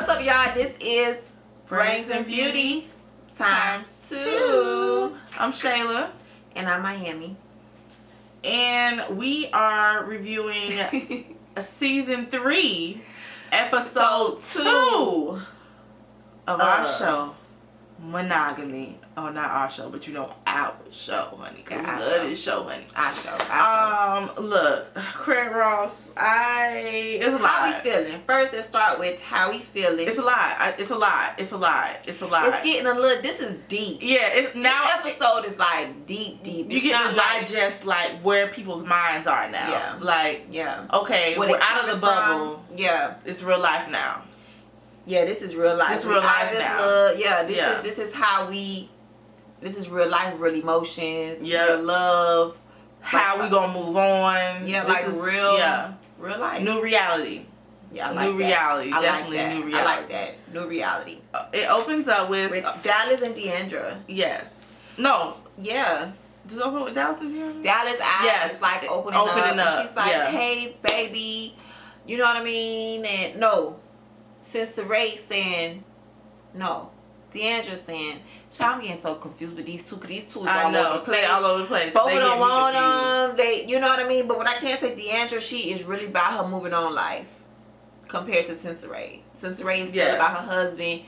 What's up, y'all? This is Brains and Beauty ×2. I'm Shayla. And I'm Miami. And we are reviewing Season 3, Episode 2 of our show, Monogamy. Oh, not our show, but you know our show, honey. Cause Yeah, we love this show, honey. Our show. Look, Craig Ross, it's a lot. How we feeling? First, let's start with how we feeling. It's a lot. It's a lot. It's getting a little. This is deep. Yeah, it's now. This episode is like deep. You get to digest like where people's minds are now. Yeah. Like, yeah. Okay, we're out of the bubble. Yeah. It's real life now. Yeah, this is real life. It's real life now. This is how we. This is real life, real emotions, Yeah. real love. How we gonna move on? Yeah, This like is, real life. New reality. Yeah, I like new reality. I Definitely like that. new reality. I like that. New reality. It opens up with Dallas and Deandra. Yes. No. Yeah. Does it open with Dallas and Deandra? Dallas' eyes Yes. is like opening up. And she's like, hey, baby. You know what I mean? And no. Since Ray saying no. Deandra saying, I'm getting so confused with these two, because these two is all over the place. All over the place. Both of them want them. They, you know what I mean? But what I can't say, Deandra, she is really about her moving on life compared to Ray. Ray is still about her husband.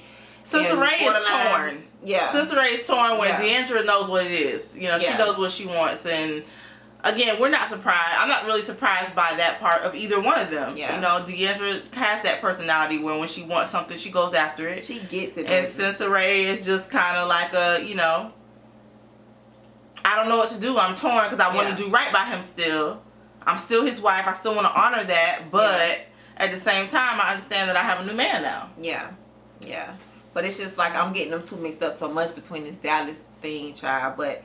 Ray is torn. Yeah. Ray is torn when Deandra knows what it is. You know, she knows what she wants. And again, we're not surprised. I'm not really surprised by that part of either one of them. Yeah. You know, Deandra has that personality where when she wants something, she goes after it. She gets it. And Ray is just kind of like a, you know, I don't know what to do. I'm torn because I want to do right by him still. I'm still his wife. I still want to honor that. But at the same time, I understand that I have a new man now. Yeah. Yeah. But it's just like I'm getting them two mixed up so much between this Dallas thing, child. But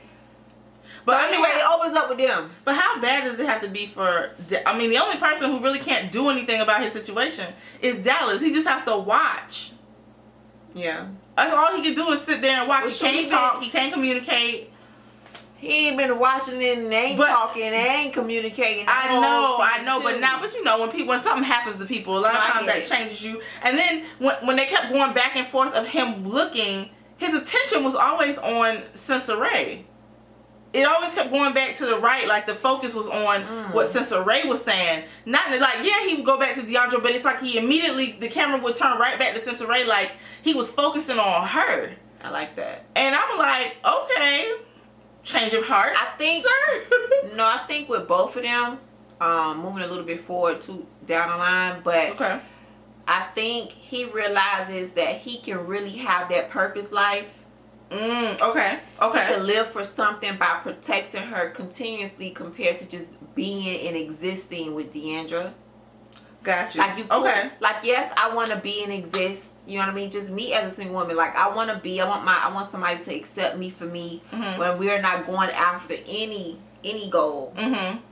anyway, it opens up with them. But how bad does it have to be for... I mean, the only person who really can't do anything about his situation is Dallas. He just has to watch. Yeah. That's all he can do is sit there and watch. He can't talk. He can't communicate. He ain't been watching it and ain't talking and ain't communicating. I know. But you know, when something happens to people, a lot of times that changes you. And then when they kept going back and forth of him looking, his attention was always on Ray. It always kept going back to the right, like the focus was on what Ray was saying. Not like, he would go back to Deandra, but it's like he immediately, the camera would turn right back to Ray, like he was focusing on her. I like that. And I'm like, okay, change of heart. I think, sir. No, I think with both of them, moving a little bit forward down the line, but I think he realizes that he can really have that purpose life. Okay. He can live for something by protecting her continuously compared to just being and existing with Deandra. Gotcha. Like you could, like yes, I want to be and exist. You know what I mean? Just me as a single woman. Like I want to be. I want somebody to accept me for me when we're not going after any goal.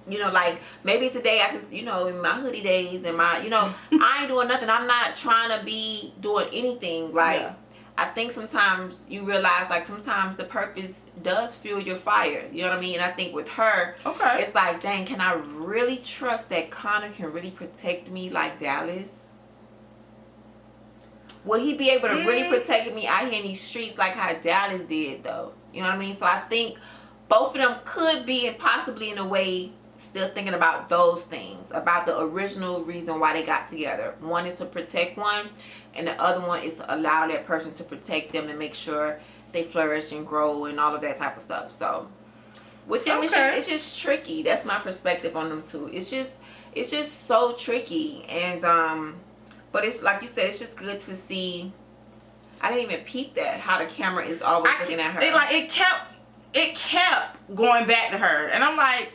You know, like maybe today I just, you know, in my hoodie days and my, you know, I ain't doing nothing. I'm not trying to be doing anything. Like I think sometimes you realize, like sometimes the purpose does fuel your fire. You know what I mean? And I think with her, it's like, dang, can I really trust that Connor can really protect me like Dallas? Will he be able to really protect me out here in these streets like how Dallas did, though? You know what I mean? So I think both of them could be, and possibly in a way, still thinking about those things, about the original reason why they got together. One is to protect one, and the other one is to allow that person to protect them and make sure they flourish and grow and all of that type of stuff. So with them, it's just tricky. That's my perspective on them too. It's just so tricky. And but it's like you said, it's just good to see. I didn't even peep that, how the camera is always looking at her. It kept going back to her, and I'm like,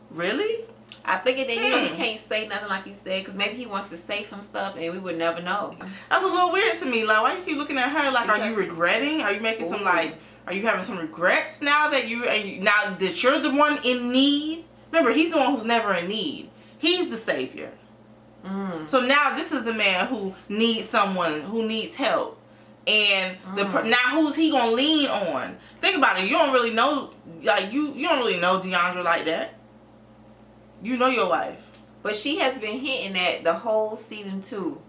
really? I figured that, you know, he can't say nothing like you said, because maybe he wants to say some stuff and we would never know. That's a little weird to me. Like, why you keep looking at her? Like, are you regretting? Are you making some, like, are you having some regrets now that you're the one in need? Remember, he's the one who's never in need. He's the savior. So now this is the man who needs someone, who needs help. And now who's he gonna lean on? Think about it. You don't really know, like, you don't really know Deandra like that. You know your wife. But she has been hitting that the whole season 2.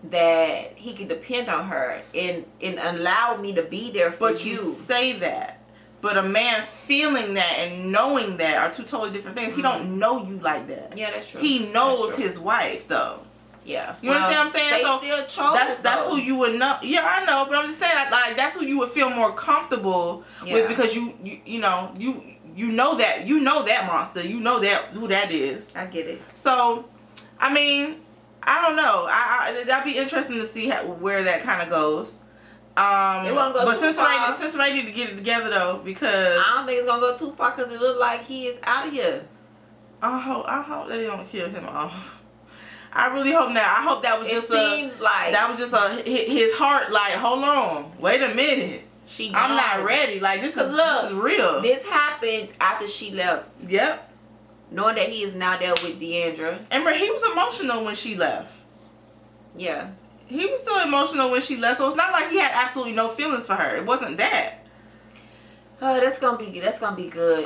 that he could depend on her and allow me to be there for But you say that. But a man feeling that and knowing that are two totally different things. He don't know you like that. Yeah, that's true. He knows his wife, though. Yeah. You understand what I'm saying? They so still chose that's who you would know. Yeah, I know, but I'm just saying like that's who you would feel more comfortable with because you know that monster. You know that who that is. I get it. So, I mean, I don't know. That'd be interesting to see where that kind of goes. It won't go too far. Since Ray need to get it together though, because I don't think it's gonna go too far because it looks like he is out of here. I hope they don't kill him off. I really hope not. I hope that was his heart. Like, hold on, wait a minute. I'm not ready. Like this is real. This happened after she left. Yep. Knowing that he is now there with Deandra. And he was emotional when she left. Yeah. He was still emotional when she left, so it's not like he had absolutely no feelings for her. It wasn't that. That's gonna be good to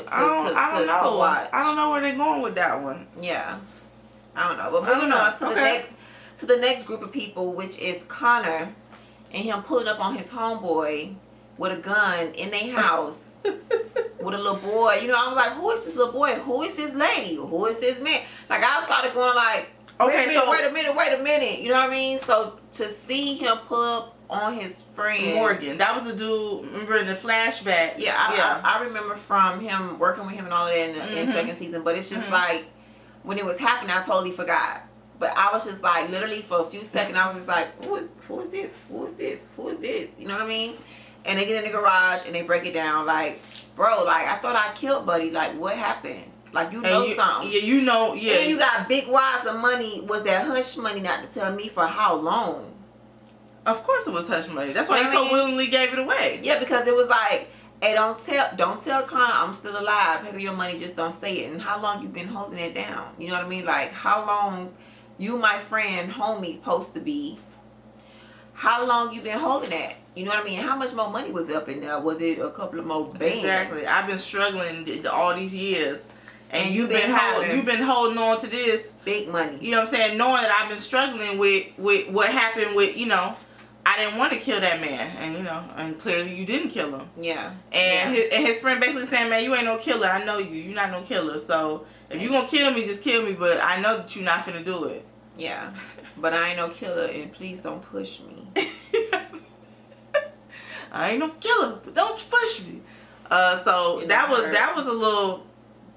watch. I don't know where they're going with that one. Yeah. I don't know. But moving on to the next group of people, which is Connor and him pulling up on his homeboy with a gun in their house with a little boy. You know, I was like, who is this little boy? Who is this lady? Who is this man? Like I started going like, wait a minute. You know what I mean? So to see him pull up on his friend Morgan, that was a dude. Remember in the flashback? Yeah, I remember from him working with him and all of that in second season. But it's just like when it was happening, I totally forgot. But I was just like, literally for a few seconds, I was just like, who is this? Who is this? Who is this? You know what I mean? And they get in the garage and they break it down. Like, bro, like I thought I killed Buddy. Like, what happened? Like something. Yeah, you know. Yeah. And you got big wads of money. Was that hush money? Not to tell me for how long? Of course it was hush money. That's why he so willingly gave it away. Yeah, because it was like, hey, don't tell Connor I'm still alive. Pay your money, just don't say it. And how long you been holding it down? You know what I mean? Like how long you, my friend, homie, supposed to be? How long you been holding that? You know what I mean? How much more money was up in there? Was it a couple of more bands? Exactly. I've been struggling all these years. And you've been holding on to this big money. You know what I'm saying? Knowing that I've been struggling with what happened with, you know, I didn't want to kill that man, and you know, and clearly you didn't kill him. Yeah. And his friend basically saying, "Man, you ain't no killer. I know you. You're not no killer. So if you gonna kill me, just kill me. But I know that you're not finna do it." Yeah. But I ain't no killer, and please don't push me. I ain't no killer, but don't push me. So that was a little.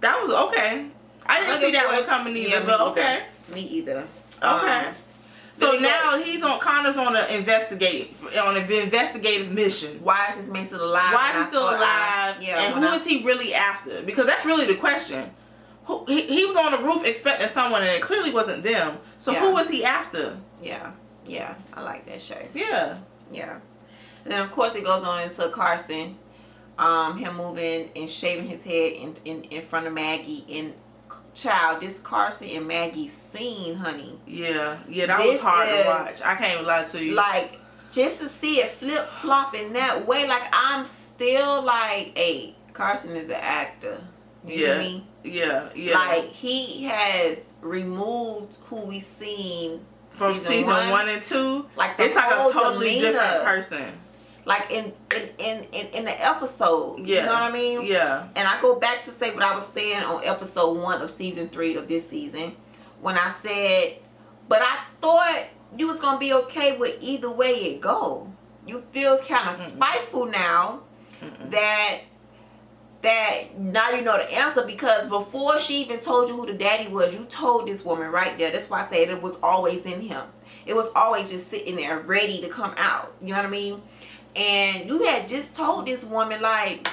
That was okay. I didn't see that one coming either, but okay. Me either. Okay. So now Connor's on an investigative mission. Why is this man still alive? Why is he still alive? And who is he really after? Because that's really the question. He was on the roof expecting someone, and it clearly wasn't them. So who was he after? Yeah. I like that show. Yeah. And then of course it goes on into Carson. Him moving and shaving his head in front of Maggie, and child, this Carson and Maggie scene, honey. Yeah, that was hard to watch. I can't even lie to you. Like, just to see it flip flop in that way, like I'm still like, hey, Carson is an actor. You know me? Yeah. Like he has removed who we seen from season 1 and 2. Like it's like a totally different person. Like in the episode, yeah. You know what I mean? Yeah. And I go back to say what I was saying on episode 1 of season 3 of this season, when I said, but I thought you was gonna be okay with either way it go. You feel kind of spiteful now that now you know the answer, because before she even told you who the daddy was, you told this woman right there. That's why I said it was always in him. It was always just sitting there ready to come out. You know what I mean? And you had just told this woman, like,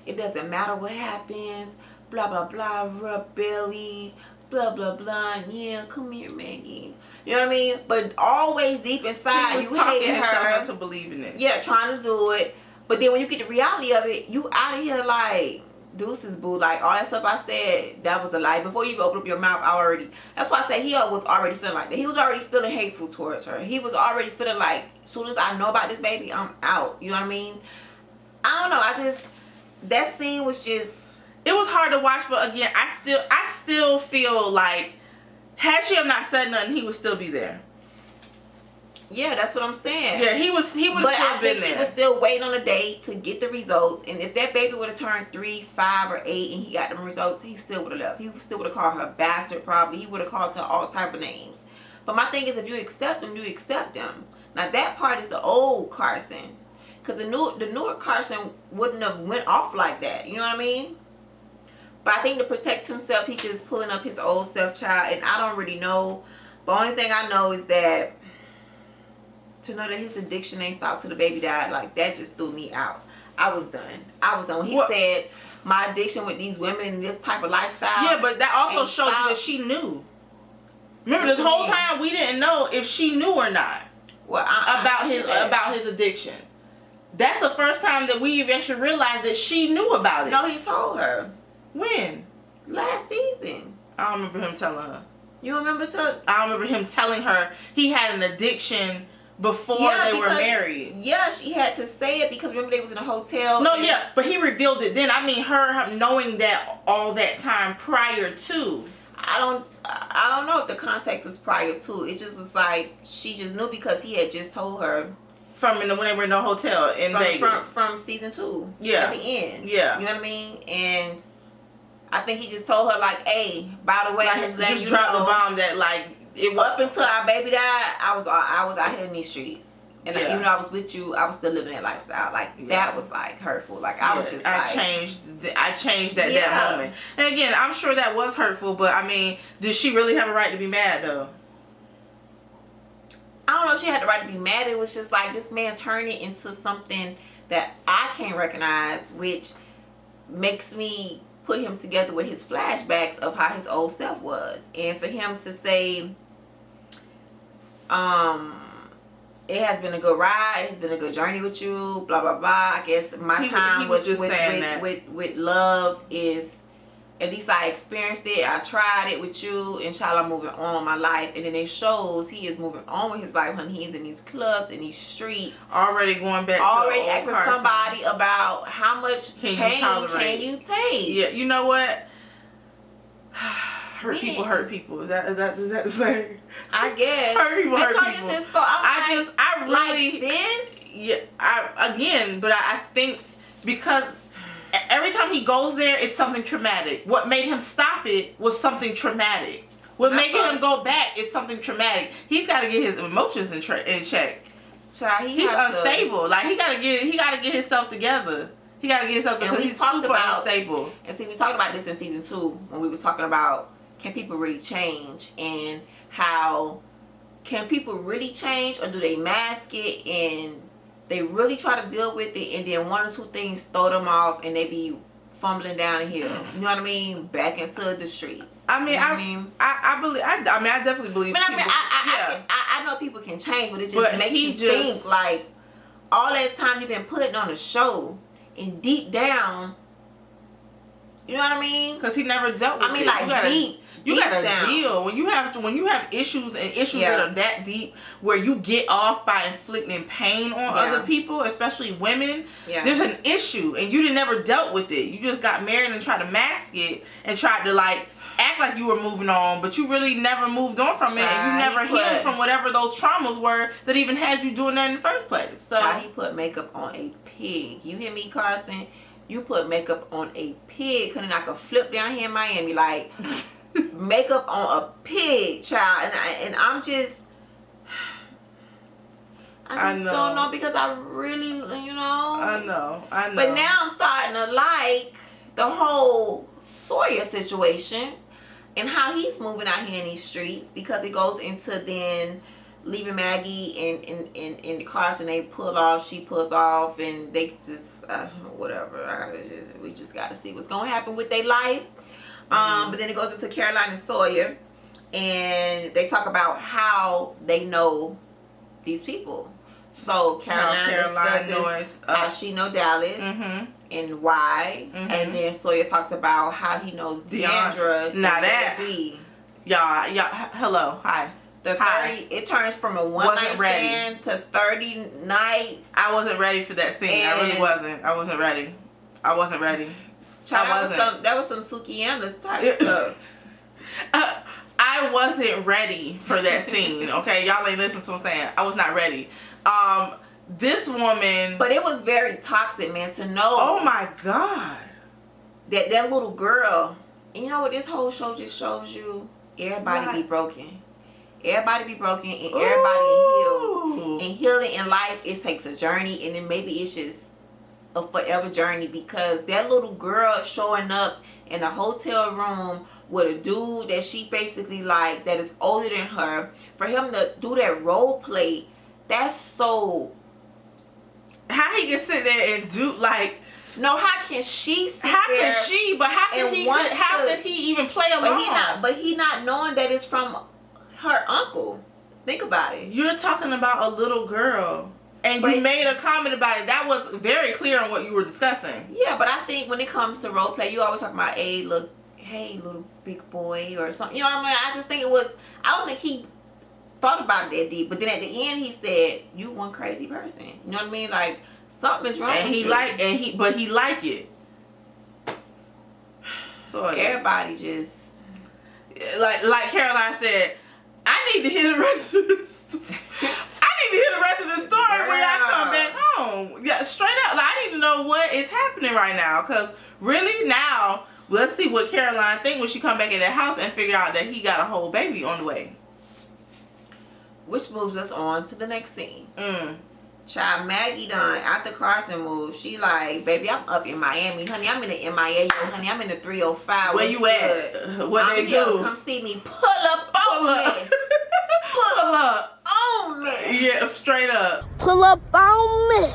it doesn't matter what happens, blah, blah, blah, rub belly, blah, blah, blah, yeah, come here, Maggie. You know what I mean? But always deep inside, you hated her. To believe in it. Yeah, trying to do it. But then when you get the reality of it, you out of here like, deuces, boo. Like, all that stuff I said, that was a lie. Before you even open up your mouth, that's why I said he was already feeling like that. He was already feeling hateful towards her. He was already feeling like, as soon as I know about this baby, I'm out. You know what I mean? I don't know. That scene was just... It was hard to watch, but again, I still feel like, had she have not said nothing, he would still be there. Yeah, that's what I'm saying. Yeah, he would still been there. He was still waiting on a date to get the results. And if that baby would have turned 3, 5, or 8 and he got them results, he still would have left. He still would have called her a bastard probably. He would have called her all type of names. But my thing is, if you accept them, you accept them. Now that part is the old Carson. Because the newer Carson wouldn't have went off like that. You know what I mean? But I think to protect himself, he just pulling up his old self, child. And I don't really know. The only thing I know is that to know that his addiction ain't stopped till the baby died, like that just threw me out. I was done. When he said my addiction with these women and this type of lifestyle. Yeah, but that also showed you that she knew. Remember, this whole time we didn't know if she knew or not about his addiction. That's the first time that we eventually realized that she knew about it. No, he told her. When? Last season. I don't remember him telling her. You remember I remember him telling her he had an addiction before they were married. Yeah, she had to say it because remember they was in a hotel. No, yeah, but he revealed it then. I mean, her knowing that all that time prior to. I don't know if the context was prior to. It just was like she just knew because he had just told her. When they were in the hotel in Vegas. From season 2. Yeah. At the end. Yeah. You know what I mean? And I think he just told her like, hey, by the way, like, just dropped the bomb that like it was up until our baby died. I was out here in these streets, and even though I was with you, I was still living that lifestyle. Like that was like hurtful. Like I was just I changed that moment. And again, I'm sure that was hurtful, but I mean, did she really have a right to be mad though? I don't know if she had the right to be mad. It was just like this man turned it into something that I can't recognize, which makes me put him together with his flashbacks of how his old self was. And for him to say, it has been a good ride, it's been a good journey with you, blah blah blah. I guess my time with love is, at least I experienced it, I tried it with you, and child, I'm moving on with my life. And then it shows he is moving on with his life, honey. He's in these clubs, in these streets. Already going back already to asking somebody about how much pain can you take. Yeah, you know what? Hurt people. Is that the same? I guess. Hurt people. Just so I really like this. Yeah, but I think because every time he goes there, it's something traumatic. What made him stop it was something traumatic. What made him go back is something traumatic. He's got to get his emotions in check. Child, he's unstable. Like he got to get himself together. He got to get himself together. He's super unstable. And see, we talked about this in season 2 when we were talking about can people really change, and how can people really change, or do they mask it and they really try to deal with it, and then one or two things throw them off and they be fumbling down the hill. You know what I mean? Back into the streets. I mean, I definitely believe. But I know people can change, but it just makes you think like all that time you've been putting on a show, and deep down, you know what I mean? Because he never dealt with it. I mean, like you gotta deal when you have issues that are that deep where you get off by inflicting pain on other people, especially women. Yeah. There's an issue, and you never dealt with it. You just got married and tried to mask it and tried to like act like you were moving on, but you really never moved on from it, and you never healed from whatever those traumas were that even had you doing that in the first place. So he put makeup on a pig. You hear me, Carson? You put makeup on a pig. Couldn't I could flip down here in Miami like. Makeup on a pig, child, and I'm just I don't know, because I really, I know. But now I'm starting to like the whole Sawyer situation and how he's moving out here in these streets, because it goes into then leaving Maggie and Carson. They pull off, she pulls off, and they just whatever. We just got to see what's gonna happen with their life. But then it goes into Caroline and Sawyer, and they talk about how they know these people. So Caroline discusses how she know Dallas and why, and then Sawyer talks about how he knows Deandra. Now that y'all, hello, hi. The 30, it turns from a one-night stand to 30 nights. I wasn't ready for that scene. I really wasn't. I wasn't ready. Child, that was some Sukiana type stuff. I I wasn't ready for that scene. Okay, y'all ain't listening to what I'm saying. I was not ready. This woman. But it was very toxic, man. To know. Oh my God. That little girl. You know what this whole show just shows you? Everybody be broken. Everybody be broken and everybody healed. And healing in life, it takes a journey, and then maybe it's just a forever journey, because that little girl showing up in a hotel room with a dude that she basically likes, that is older than her, for him to do that role play, that's so. How he can sit there and do like. No, how can she sit there? How can she? But how can he? How could he even play along? But he not knowing that it's from her uncle. Think about it. You're talking about a little girl, and you made a comment about it. That was very clear on what you were discussing. Yeah, but I think when it comes to role play, you always talk about, hey, little big boy or something. You know what I mean? I just think it was. I don't think he thought about it that deep. But then at the end, he said, "You one crazy person." You know what I mean? Like. Something is wrong with you. But he like it. So everybody just like Caroline said, I need to hear the rest of this. I need to hear the rest of the story when I come back home. Yeah, straight up. Like, I need to know what is happening right now, because really now let's see what Caroline think when she come back in that house and figure out that he got a whole baby on the way. Which moves us on to the next scene. Child, Maggie done, after Carson moved, she like, baby, I'm up in Miami. Honey, I'm in the MIA. Honey, I'm in the 305. Where you at? What they do? do? Come see me. Pull up on me. Pull up on me. Yeah, straight up. Pull up on me.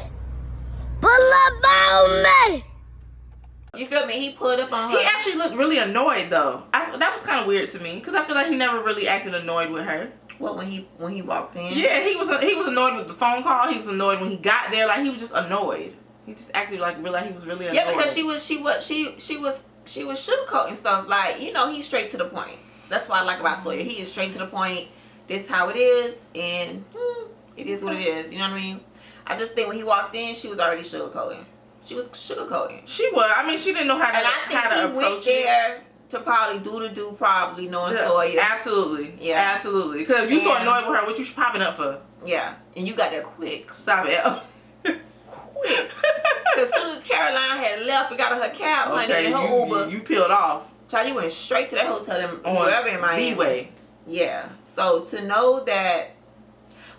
Pull up on me. You feel me? He pulled up on her. He actually looked really annoyed, though. That was kind of weird to me, because I feel like he never really acted annoyed with her. What, when he walked in? Yeah, he was annoyed with the phone call. He was annoyed when he got there. Like, he was just annoyed. He just acted like he was really annoyed. Yeah, because she was sugarcoating stuff. Like, you know, he's straight to the point. That's what I like about Sawyer. He is straight to the point. This is how it is, and it is what it is. You know what I mean? I just think when he walked in, she was already sugarcoating. She was sugarcoating. She was. I mean, she didn't know how to approach it. And I think he went there to probably do probably knowing Sawyer. Absolutely. Yeah. Absolutely. Because if you so annoyed with her, what you popping up for? Yeah. And you got there quick. Stop it. Quick. Because as soon as Caroline had left, we got her cab, honey, and her Uber. You peeled off. Child, you went straight to that hotel in wherever in Miami. B-Way. Yeah. So to know that.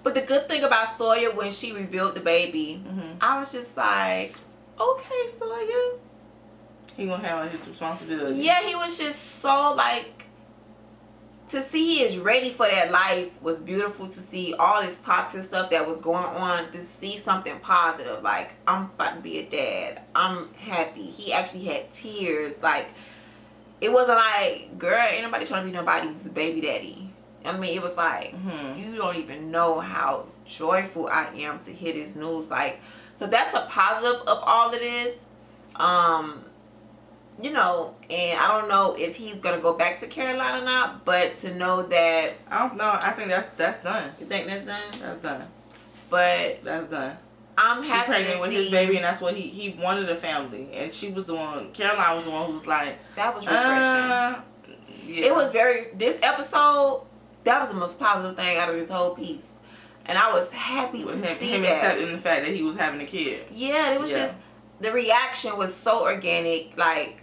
But the good thing about Sawyer, when she revealed the baby, I was just like, okay, Sawyer. He gonna handle his responsibility. Yeah, he was just so like, to see he is ready for that life was beautiful. To see all this toxic stuff that was going on, to see something positive, like, I'm about to be a dad, I'm happy. He actually had tears. Like, it wasn't like, girl, ain't nobody trying to be nobody's baby daddy. I mean, it was like, you don't even know how joyful I am to hear this news. Like, so that's the positive of all of this. You know, and I don't know if he's gonna go back to Carolina or not, but to know that, I don't know. I think that's done. You think that's done? That's done. But that's done. I'm happy. She's pregnant with his baby, and that's what he wanted, a family, and she was the one. Caroline was the one who was like, that was refreshing. Yeah. It was this episode. That was the most positive thing out of this whole piece, and I was happy to see him that. accepting the fact that he was having a kid. Yeah, it was just, the reaction was so organic. Like,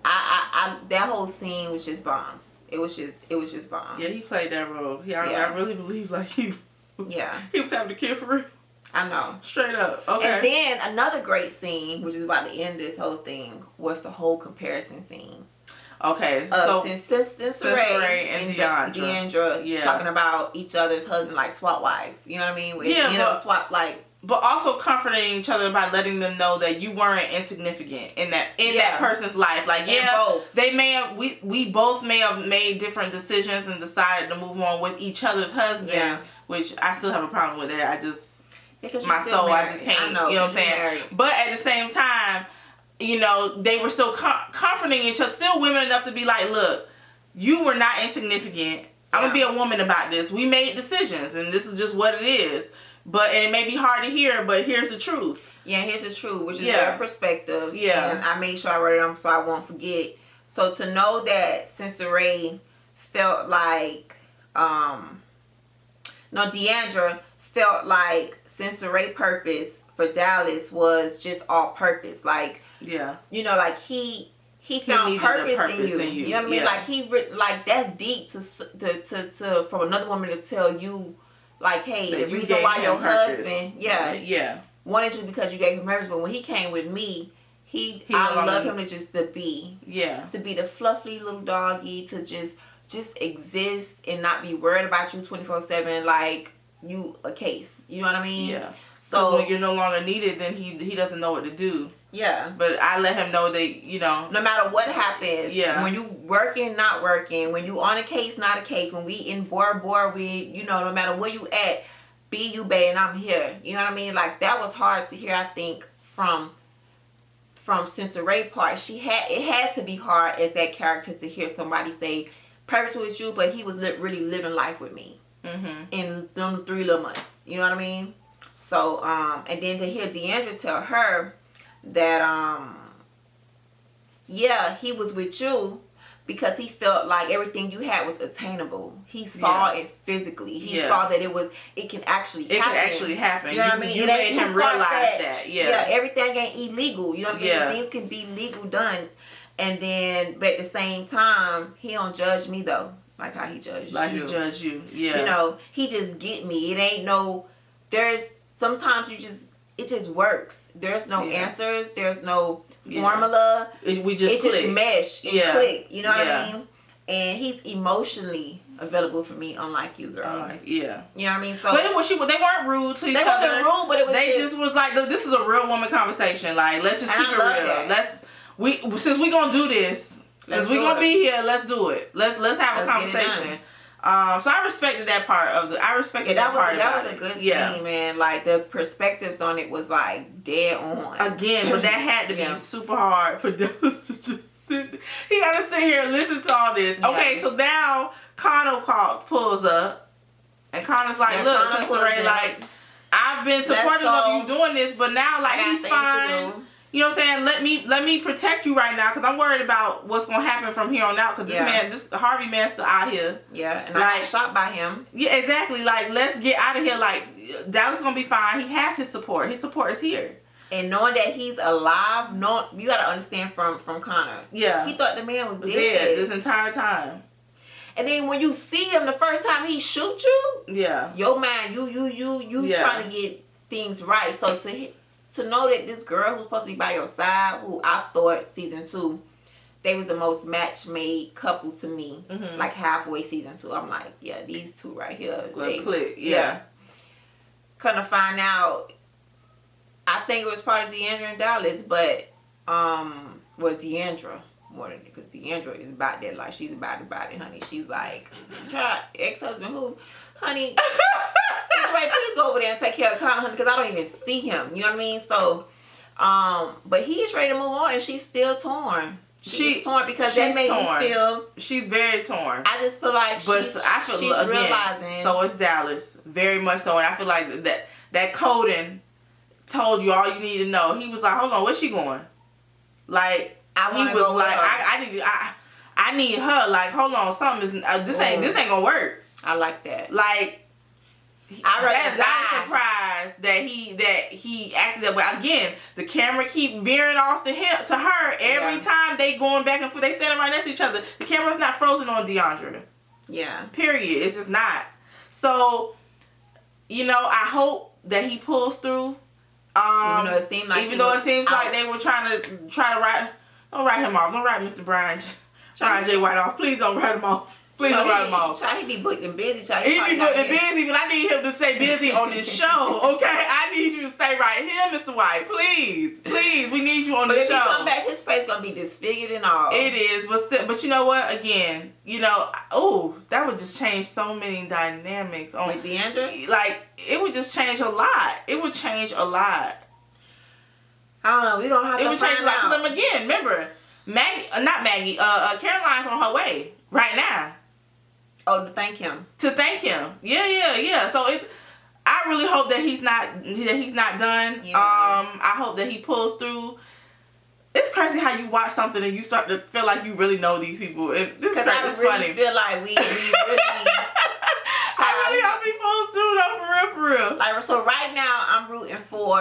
I that whole scene was just bomb. It was just bomb. Yeah, he played that role. I really believe like he was having a kid for real. I know. Straight up. Okay. And then another great scene, which is about to end this whole thing, was the whole comparison scene. Okay, so Sister Ray and Deandra talking about each other's husband, like swap wife. You know what I mean? Swap, like. But also comforting each other by letting them know that you weren't insignificant in that person's life. Like, we both may have made different decisions and decided to move on with each other's husband. Yeah. Which I still have a problem with that. I just my soul, married. I just can't. I know, you know what I'm saying? Married. But at the same time, you know, they were still comforting each other. Still women enough to be like, look, you were not insignificant. I'm gonna be a woman about this. We made decisions, and this is just what it is. But and it may be hard to hear, but here's the truth. Yeah, here's the truth, which is their perspectives. Yeah, and I made sure I wrote it down so I won't forget. So to know that Sister Ray felt like, Deandra felt like Sensory purpose for Dallas was just all purpose. Like, yeah, you know, like he found purpose in you. You know what I mean? Yeah. Like that's deep to from another woman to tell you, like, hey, that the reason why your husband, yeah, wanted you because you gave him purpose, but when he came with me, I love him to be the fluffy little doggy, to just exist and not be worried about you 24/7, like you a case. You know what I mean? Yeah. So when you're no longer needed, then he doesn't know what to do. Yeah. But I let him know that, you know, no matter what happens, yeah, when you working, not working, when you on a case, not a case, when we in board, we, you know, no matter where you at, be you, bae, and I'm here. You know what I mean? Like, that was hard to hear, I think, from Sensory part. It had to be hard as that character to hear somebody say purpose was you, but he was really living life with me in them 3 little months. You know what I mean? So and then to hear Deandra tell her that yeah, he was with you because he felt like everything you had was attainable. He saw it physically. He saw that it can actually happen. It can actually happen. You know what I mean? You made him realize that. Yeah, everything ain't illegal. You know what I mean? Things can be legal done. And then, but at the same time, he don't judge me though, like how he judged you. Like he judged you. Yeah. You know, he just get me. It ain't no. Sometimes it just works. There's no answers. There's no formula. We just click. Just mesh and click. You know what I mean? And he's emotionally available for me, unlike you, girl. You know what I mean? So, but they weren't rude to each other. They wasn't rude, but it was. They just was like, look, this is a real woman conversation. Like, let's just keep it real. Since we gonna do this, since we gonna be here, let's do it. Let's have a conversation. So I respected that part of the. I respected that part. That was a good scene, man. Like, the perspectives on it was like dead on. Again, but that had to be super hard for Dallas to just sit. He got to sit here and listen to all this. Yeah. Okay, so now Connor pulls up, and Connor's like, "Look, Sensory, like, I've been supportive of you doing this, but now like he's fine." You know what I'm saying? Let me protect you right now, because I'm worried about what's gonna happen from here on out. Because this Harvey man's still out here. Yeah, and I got shot by him. Yeah, exactly. Like, let's get out of here. Like, Dallas gonna be fine. He has his support. His support is here. And knowing that he's alive, you gotta understand from Connor. Yeah, he thought the man was dead this entire time. And then when you see him the first time he shoot you, your man, you trying to get things right. So to know that this girl who's supposed to be by your side, who I thought season 2, they was the most match-made couple to me. Like halfway season 2, I'm like, yeah, these two right here, they click. Come to find out, I think it was part of Deandra and Dallas, but Deandra more than, because Deandra is about that, like, she's about it, honey. She's like, ex-husband who, honey. Please go over there and take care of Connor, honey, because I don't even see him. You know what I mean? So, but he is ready to move on, and she's still torn. She's torn because that made me feel. She's very torn. I just feel like she's realizing. So is Dallas, very much so, and I feel like that Coden told you all you need to know. He was like, hold on, where's she going? Like, he was like, I need her. Like, hold on, something is this ain't gonna work. I like that. Like, I'm surprised that he acted that way. Again, the camera keep veering off to her every time they going back and forth. They standing right next to each other. The camera's not frozen on Deandra. Yeah. Period. It's just not. So, you know, I hope that he pulls through. Even though it seems like they were trying to write. Don't write him off. Don't write Mr. Brian J. White off. Please don't write him off. Please don't write him off. He be booked and busy. He be booked and busy, but I need him to stay busy on this show, okay? I need you to stay right here, Mr. White. Please, we need you on the show. But if he come back, his face gonna be disfigured and all. It is, but you know what? Again, you know, that would just change so many dynamics. With Deandra? Like, it would just change a lot. It would change a lot. I don't know. We gonna have to find out. It would change a lot. Because again, remember, Caroline's on her way right now. Oh, to thank him. Yeah. So I really hope that he's not done. Yeah. I hope that he pulls through. It's crazy crazy how you watch something and you start to feel like you really know these people. And this is I really funny. feel like we really. I really hope people do though, for real. Like, so right now I'm rooting for.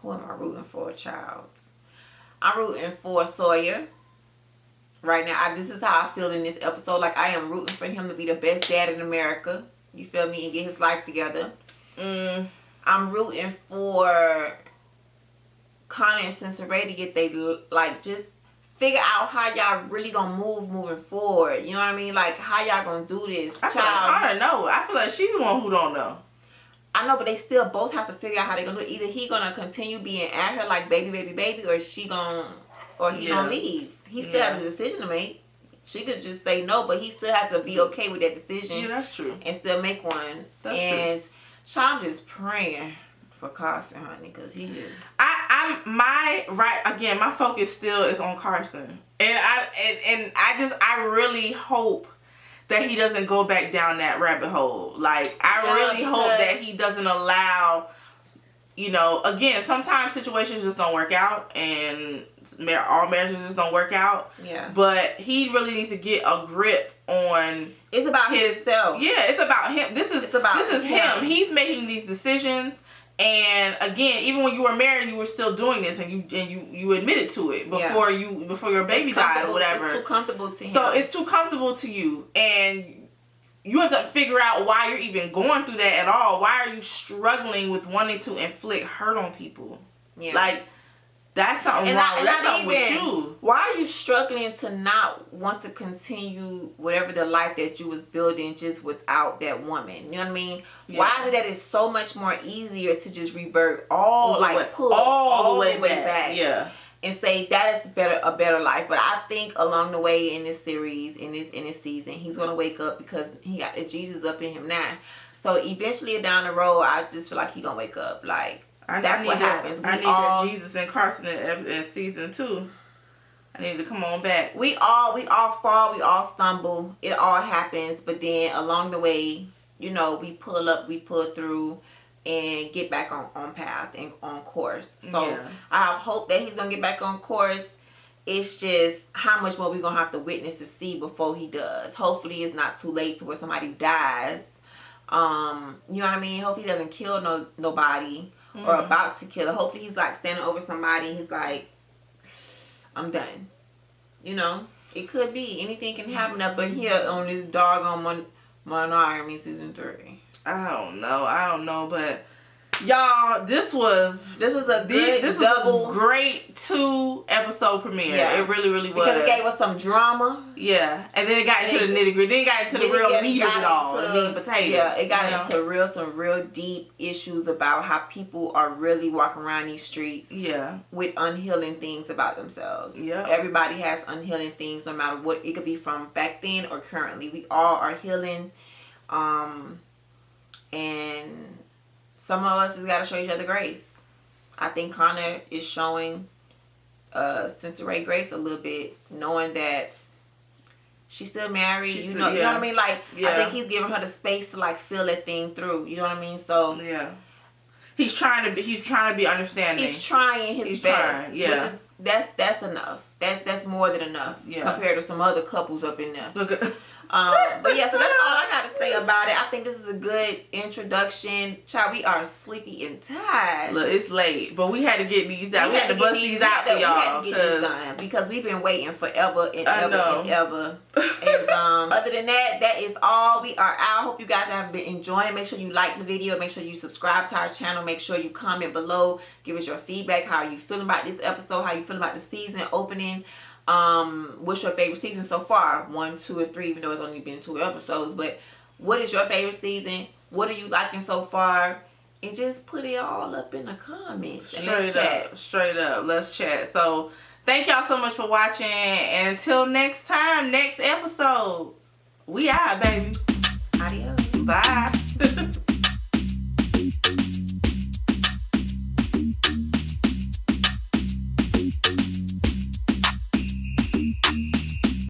Who am I rooting for, child? I'm rooting for Sawyer. Right now, this is how I feel in this episode. Like, I am rooting for him to be the best dad in America. You feel me? And get his life together. I'm rooting for Connor and Cincinnati to get they, like, just figure out how y'all really gonna moving forward. You know what I mean? Like, how y'all gonna do this. I feel like Connor know. I feel like she's the one who don't know. I know, but they still both have to figure out how they're gonna do it. Either he gonna continue being at her like baby, or she gonna, or he gonna leave. He still has a decision to make. She could just say no, but he still has to be okay with that decision. Yeah, that's true. And still make one. That's true. So I'm just praying for Carson, honey, because he is. My focus still is on Carson, and I really hope that he doesn't go back down that rabbit hole. Like, I really hope that he doesn't allow, you know, again, sometimes situations just don't work out, and all marriages just don't work out. Yeah. But he really needs to get a grip on. It's about himself. Yeah, it's about him. This is him. He's making these decisions. And again, even when you were married, you were still doing this, and you admitted to it before your baby died or whatever. It's too comfortable to him. So it's too comfortable to you, and you have to figure out why you're even going through that at all. Why are you struggling with wanting to inflict hurt on people? Yeah, like that's something wrong. That's something with you. Why are you struggling to not want to continue whatever the life that you was building just without that woman? You know what I mean? Yeah. Why is it that it's so much more easier to just revert all the way back? Yeah. And say that is a better life. But I think along the way in this series, in this season, he's gonna wake up because he got the Jesus up in him now. So eventually down the road, I just feel like he gonna wake up. Like, that's what happens. I need that Jesus and Carson in season 2. I need to come on back. We all fall, we all stumble. It all happens, but then along the way, you know, we pull up, we pull through, and get back on path and on course. So I have hope that he's gonna get back on course. It's just how much more we're gonna have to witness to see before he does. Hopefully it's not too late to where somebody dies. You know what I mean? Hopefully he doesn't kill nobody. Or about to kill her. Hopefully he's like standing over somebody and he's like, I'm done. You know? It could be. Anything can happen up in here on this doggone Monogamy season 3. I don't know, but y'all, this was a great 2-episode premiere. Yeah. It really was. Because it gave us some drama. Yeah. And then it got into the nitty-gritty. Then it got into the real meat of it all. The meat and potatoes. Yeah, it got into some real deep issues about how people are really walking around these streets with unhealing things about themselves. Yeah. Everybody has unhealing things no matter what. It could be from back then or currently. We all are healing. And some of us just got to show each other grace. I think Connor is showing Cincinnati grace a little bit, knowing that she's still married. You know what I mean? Like, I think he's giving her the space to like feel that thing through. You know what I mean? So he's trying to be understanding. He's trying his best. Which is that's enough. That's more than enough compared to some other couples up in there. But yeah, so that's all I got to say about it. I think this is a good introduction. Child, we are sleepy and tired. Look, it's late, but we had to get these out. We had to bust these out for y'all. We had to get these done because we've been waiting forever and ever. And other than that, that is all. We are out. Hope you guys have been enjoying. Make sure you like the video. Make sure you subscribe to our channel. Make sure you comment below. Give us your feedback. How are you feeling about this episode? How you feeling about the season opening? What's your favorite season so far? 1, 2, and 3, even though it's only been 2 episodes. But what is your favorite season? What are you liking so far? And just put it all up in the comments. Straight up. Let's chat. So thank y'all so much for watching. And until next time, next episode, we out, baby. Adios. Bye.